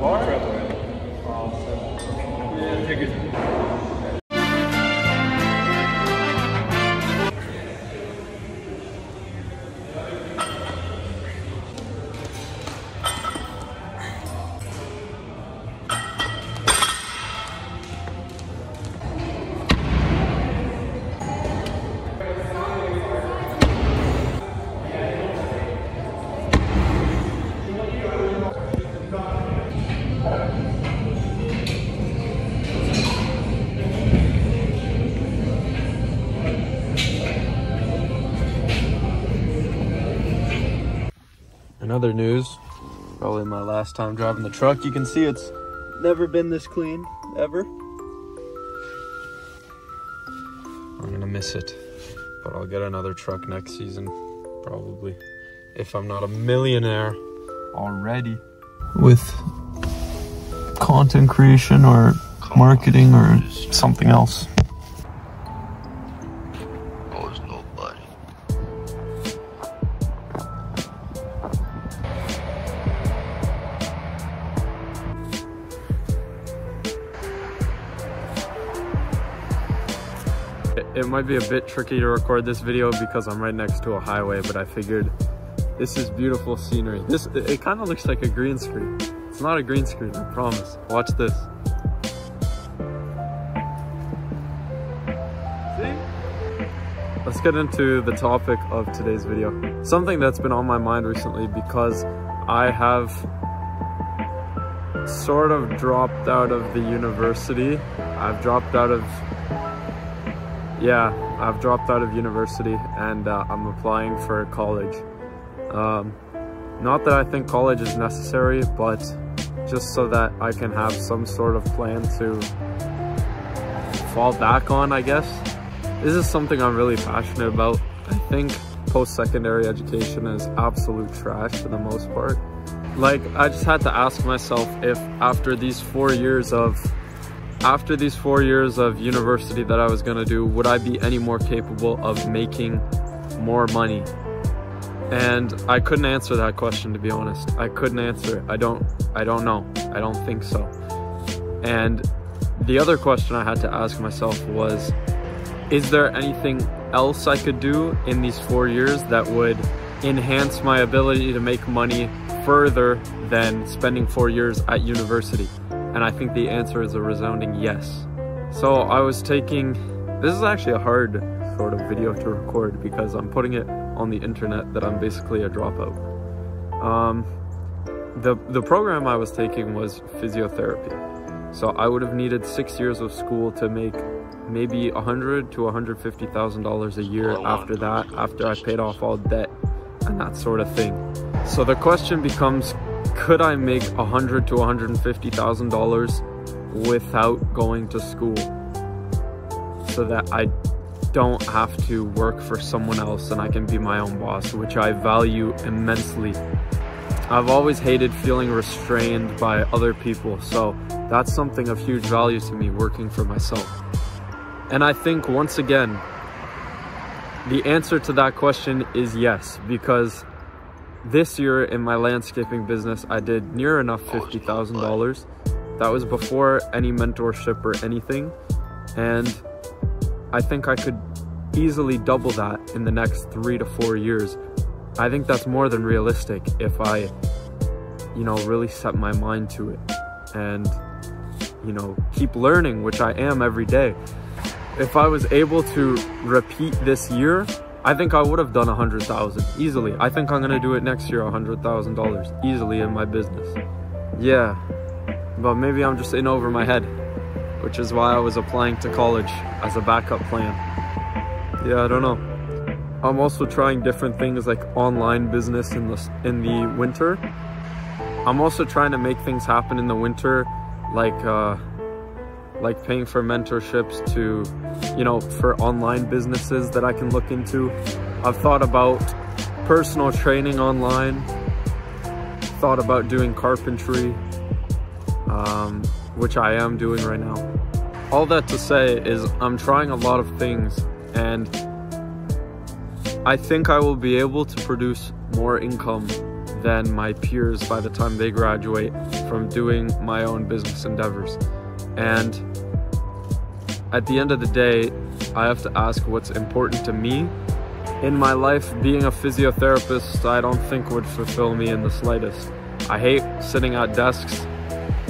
bar? Yeah, take it. In other news, probably my last time driving the truck. You can see it's never been this clean, ever. I'm gonna miss it, but I'll get another truck next season, probably, if I'm not a millionaire already. With content creation or marketing or something else. It might be a bit tricky to record this video because I'm right next to a highway, but I figured this is beautiful scenery. It kind of looks like a green screen. It's not a green screen, I promise. Watch this. See? Let's get into the topic of today's video. Something that's been on my mind recently because I have sort of dropped out of the university. I've dropped out of university and I'm applying for college. Not that I think college is necessary, but just so that I can have some sort of plan to fall back on, I guess. This is something I'm really passionate about. I think post-secondary education is absolute trash for the most part. Like, I just had to ask myself if after these 4 years of university that I was gonna do, would I be any more capable of making more money? And I couldn't answer that question, to be honest. I couldn't answer it. I don't know. I don't think so. And the other question I had to ask myself was, is there anything else I could do in these 4 years that would enhance my ability to make money further than spending 4 years at university? And I think the answer is a resounding yes. So I was taking, this is actually a hard sort of video to record because I'm putting it on the internet that I'm basically a dropout. The program I was taking was physiotherapy. So I would have needed 6 years of school to make maybe $100,000 to $150,000 a year after that, after I paid off all debt and that sort of thing. So the question becomes, could I make $100,000 to $150,000 without going to school, so that I don't have to work for someone else and I can be my own boss, which I value immensely. I've always hated feeling restrained by other people, so that's something of huge value to me, working for myself. And I think, once again, the answer to that question is yes, because this year in my landscaping business, I did near enough $50,000. That was before any mentorship or anything. And I think I could easily double that in the next 3 to 4 years. I think that's more than realistic if I, really set my mind to it and, keep learning, which I am every day. If I was able to repeat this year, I think I would have done 100,000 easily. I think I'm gonna do it next year, $100,000 easily in my business. Yeah, but maybe I'm just in over my head, which is why I was applying to college as a backup plan. Yeah, I don't know. I'm also trying different things like online business in the winter. I'm also trying to make things happen in the winter, like paying for mentorships to, for online businesses that I can look into. I've thought about personal training online, thought about doing carpentry, which I am doing right now. All that to say is I'm trying a lot of things, and I think I will be able to produce more income than my peers by the time they graduate from doing my own business endeavors. And at the end of the day, I have to ask what's important to me. In my life, being a physiotherapist, I don't think would fulfill me in the slightest. I hate sitting at desks.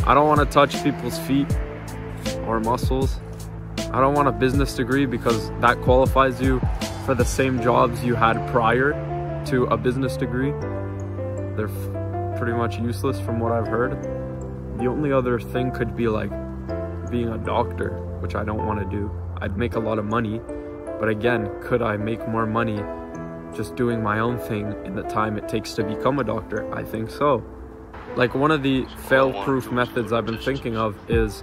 I don't want to touch people's feet or muscles. I don't want a business degree because that qualifies you for the same jobs you had prior to a business degree. They're pretty much useless from what I've heard. The only other thing could be like being a doctor, which I don't want to do. I'd make a lot of money, but again, could I make more money just doing my own thing in the time it takes to become a doctor? I think so. Like, one of the fail-proof methods I've been thinking of is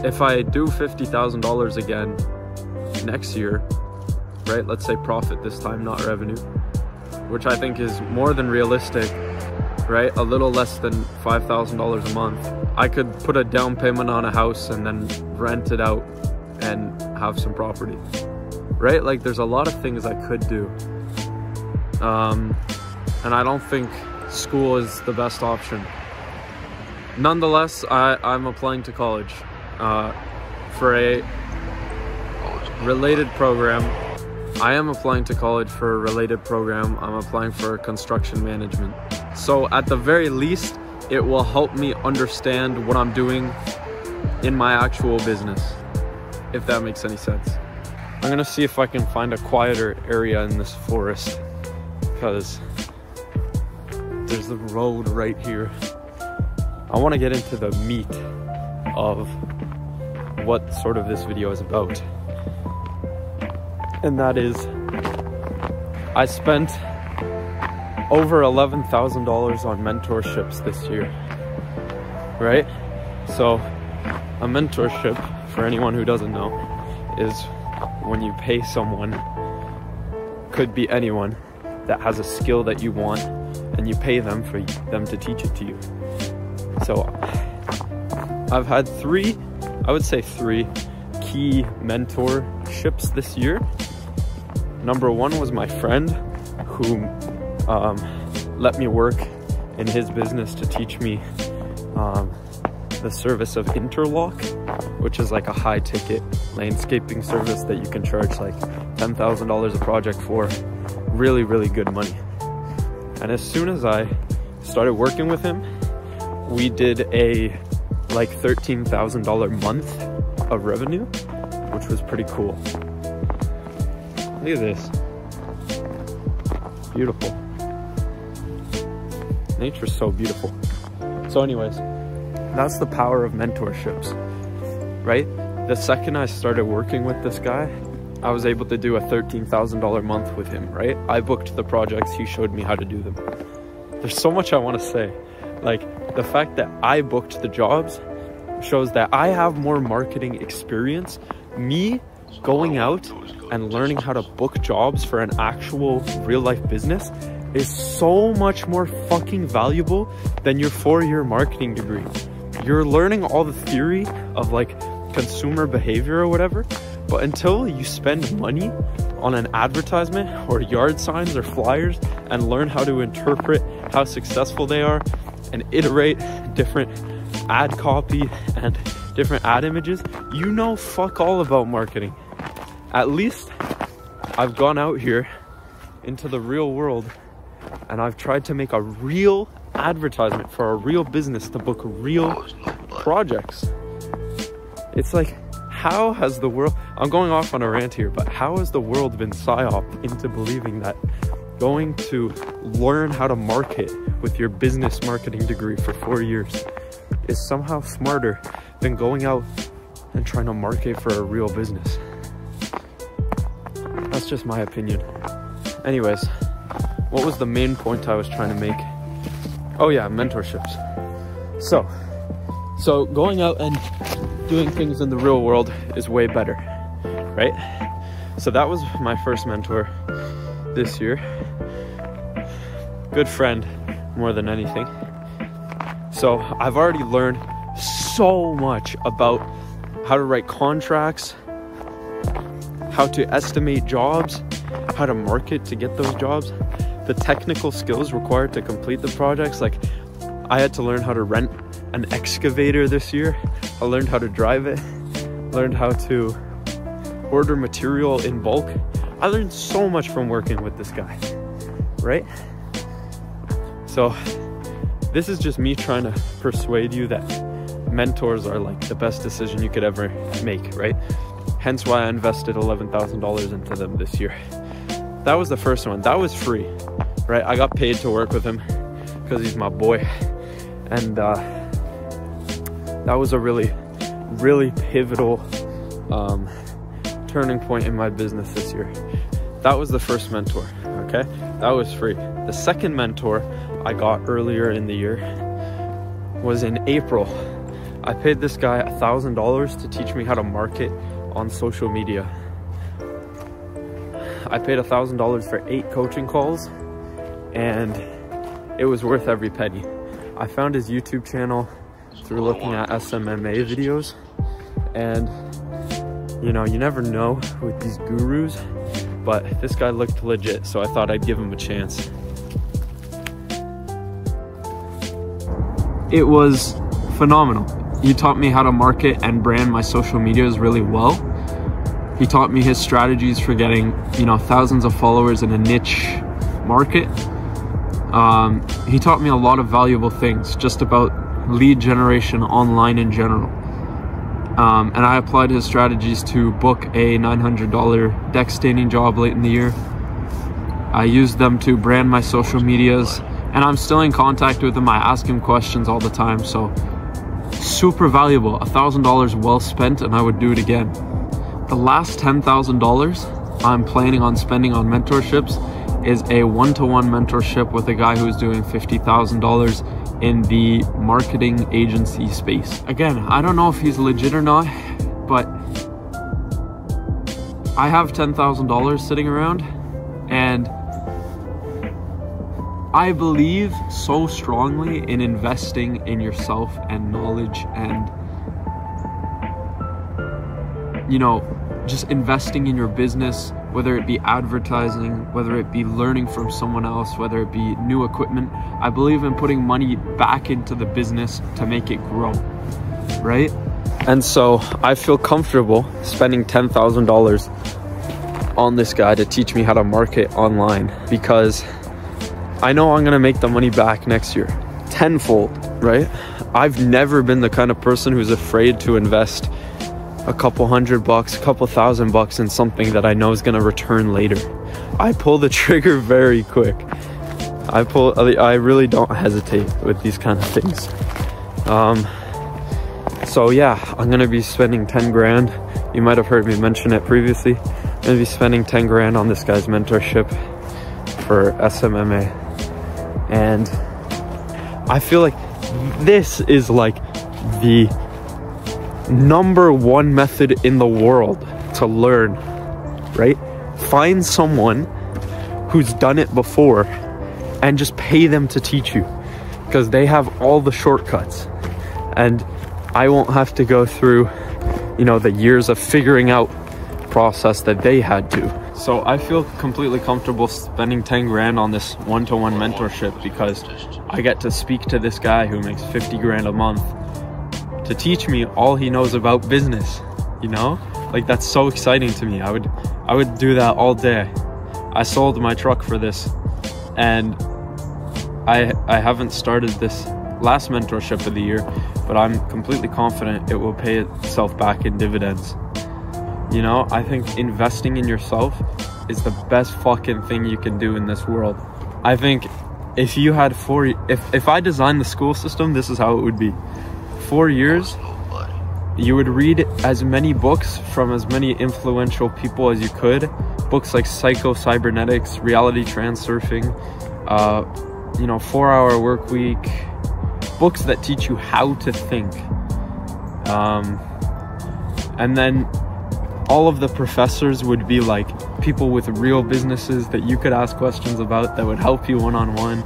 if I do $50,000 again next year, right? Let's say profit this time, not revenue, which I think is more than realistic, right? A little less than $5,000 a month. I could put a down payment on a house and then rent it out and have some property, right? Like, there's a lot of things I could do. And I don't think school is the best option. Nonetheless, I'm applying to college for a related program. I am applying to college for a related program. I'm applying for construction management. So at the very least, it will help me understand what I'm doing in my actual business, if that makes any sense. I'm gonna see if I can find a quieter area in this forest, because there's the road right here. I want to get into the meat of what sort of this video is about. And that is, I spent over $11,000 on mentorships this year, right? So a mentorship, for anyone who doesn't know, is when you pay someone, could be anyone, that has a skill that you want, and you pay them for them to teach it to you. So I've had three key mentorships this year. Number one was my friend who let me work in his business to teach me the service of interlock, which is like a high ticket landscaping service that you can charge like $10,000 a project for. Really, really good money. And as soon as I started working with him, we did a like $13,000 month of revenue, which was pretty cool. Look at this. Beautiful. Nature's so beautiful. So anyways, that's the power of mentorships, right? The second I started working with this guy, I was able to do a $13,000 month with him, right? I booked the projects, he showed me how to do them. There's so much I want to say. Like, the fact that I booked the jobs shows that I have more marketing experience. Me going out and learning how to book jobs for an actual real life business is so much more fucking valuable than your 4-year marketing degree. You're learning all the theory of like consumer behavior or whatever, but until you spend money on an advertisement or yard signs or flyers and learn how to interpret how successful they are and iterate different ad copy and different ad images, you know fuck all about marketing. At least I've gone out here into the real world and I've tried to make a real advertisement for a real business to book real projects. It's like, how has the world, I'm going off on a rant here, but how has the world been psyoped into believing that going to learn how to market with your business marketing degree for 4 years is somehow smarter than going out and trying to market for a real business? That's just my opinion. Anyways, what was the main point I was trying to make? Oh yeah, mentorships. So going out and doing things in the real world is way better, right? So that was my first mentor this year. Good friend more than anything. So I've already learned so much about how to write contracts, how to estimate jobs, how to market to get those jobs. the technical skills required to complete the projects, like I had to learn how to rent an excavator this year. I learned how to drive it, learned how to order material in bulk. I learned so much from working with this guy, right? So this is just me trying to persuade you that mentors are like the best decision you could ever make, right? Hence why I invested $11,000 into them this year. That was the first one. That was free, right? I got paid to work with him because he's my boy. And that was a really, really pivotal turning point in my business this year. That was the first mentor, okay? That was free. The second mentor I got earlier in the year was in April. I paid this guy $1,000 to teach me how to market on social media. I paid $1,000 for 8 coaching calls, and it was worth every penny. I found his YouTube channel through looking at SMMA videos, and you know, you never know with these gurus, but this guy looked legit, so I thought I'd give him a chance. It was phenomenal. He taught me how to market and brand my social medias really well. He taught me his strategies for getting, you know, thousands of followers in a niche market. He taught me a lot of valuable things just about lead generation online in general. And I applied his strategies to book a $900 deck staining job late in the year. I used them to brand my social medias, and I'm still in contact with him. I ask him questions all the time, so super valuable. $1,000 well spent, and I would do it again. The last $10,000 I'm planning on spending on mentorships is a one-to-one mentorship with a guy who's doing $50,000 in the marketing agency space. Again, I don't know if he's legit or not, but I have $10,000 sitting around, and I believe so strongly in investing in yourself and knowledge and, you know, just investing in your business, whether it be advertising, whether it be learning from someone else, whether it be new equipment. I believe in putting money back into the business to make it grow, right? And so I feel comfortable spending $10,000 on this guy to teach me how to market online, because I know I'm gonna make the money back next year, tenfold, right? I've never been the kind of person who's afraid to invest a couple $100, a couple $1,000 in something that I know is gonna return later. I pull the trigger very quick. I really don't hesitate with these kind of things. So yeah, I'm gonna be spending 10 grand. You might have heard me mention it previously. I'm gonna be spending 10 grand on this guy's mentorship for SMMA. And I feel like this is like the #1 method in the world to learn, right? Find someone who's done it before and just pay them to teach you, because they have all the shortcuts, and I won't have to go through, you know, the years of figuring out process that they had to. So I feel completely comfortable spending 10 grand on this one-to-one mentorship, because I get to speak to this guy who makes 50 grand a month to teach me all he knows about business, you know? Like, that's so exciting to me. I would do that all day. I sold my truck for this, and I haven't started this last mentorship of the year, but I'm completely confident it will pay itself back in dividends. You know, I think investing in yourself is the best fucking thing you can do in this world. I think if you had if I designed the school system, this is how it would be. 4 years, you would read as many books from as many influential people as you could. Books like Psycho-Cybernetics, Reality Transurfing, you know, 4-Hour Work Week, books that teach you how to think. And then all of the professors would be like people with real businesses that you could ask questions about, that would help you one-on-one.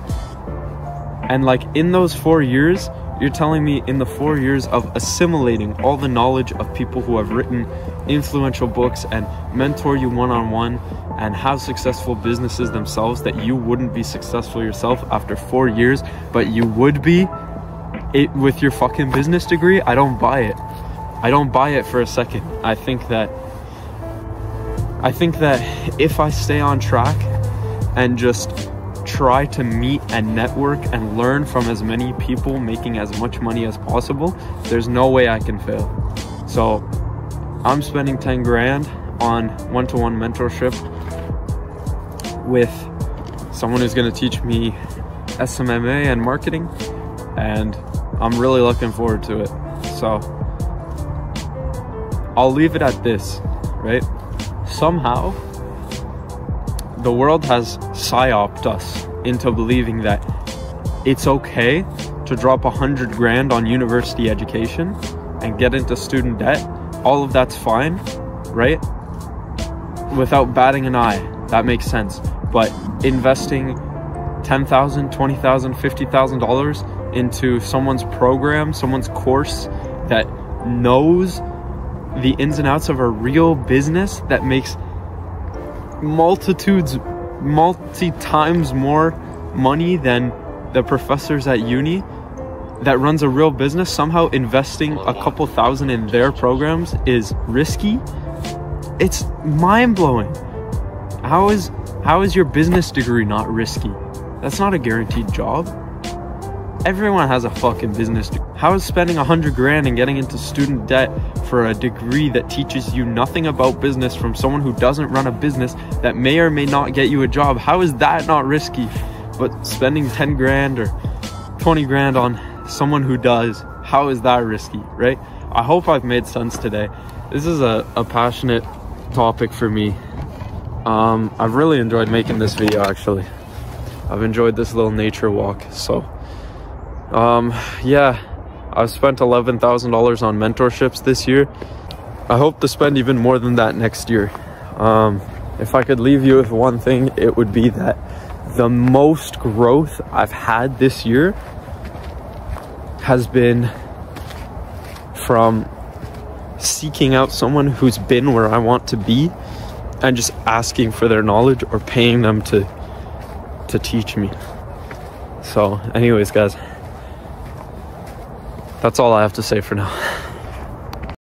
And like in those 4 years, You're telling me in the 4 years of assimilating all the knowledge of people who have written influential books and mentor you one-on-one and have successful businesses themselves, that you wouldn't be successful yourself after 4 years, but you would be with your fucking business degree? I don't buy it. I don't buy it for a second. I think that if I stay on track and just try to meet and network and learn from as many people making as much money as possible, there's no way I can fail. So I'm spending 10 grand on one-to-one mentorship with someone who's going to teach me SMMA and marketing, and I'm really looking forward to it. So I'll leave it at this, right? Somehow the world has psyoped us into believing that it's okay to drop 100 grand on university education and get into student debt. All of that's fine, right? Without batting an eye, that makes sense. But investing $10,000, $20,000, $50,000 into someone's program, someone's course that knows the ins and outs of a real business that makes multi times more money than the professors at uni, that runs a real business, somehow investing a couple thousand in their programs is risky. It's mind-blowing. How is your business degree not risky? That's not a guaranteed job. Everyone has a fucking business degree. How is spending 100 grand and getting into student debt for a degree that teaches you nothing about business from someone who doesn't run a business that may or may not get you a job, how is that not risky? But spending 10 grand or 20 grand on someone who does, how is that risky, right? I hope I've made sense today. This is a passionate topic for me. I've really enjoyed making this video, actually. I've enjoyed this little nature walk. So yeah, I've spent $11,000 on mentorships this year. I hope to spend even more than that next year. If I could leave you with one thing, it would be that the most growth I've had this year has been from seeking out someone who's been where I want to be and just asking for their knowledge or paying them to teach me. So anyways, guys, that's all I have to say for now.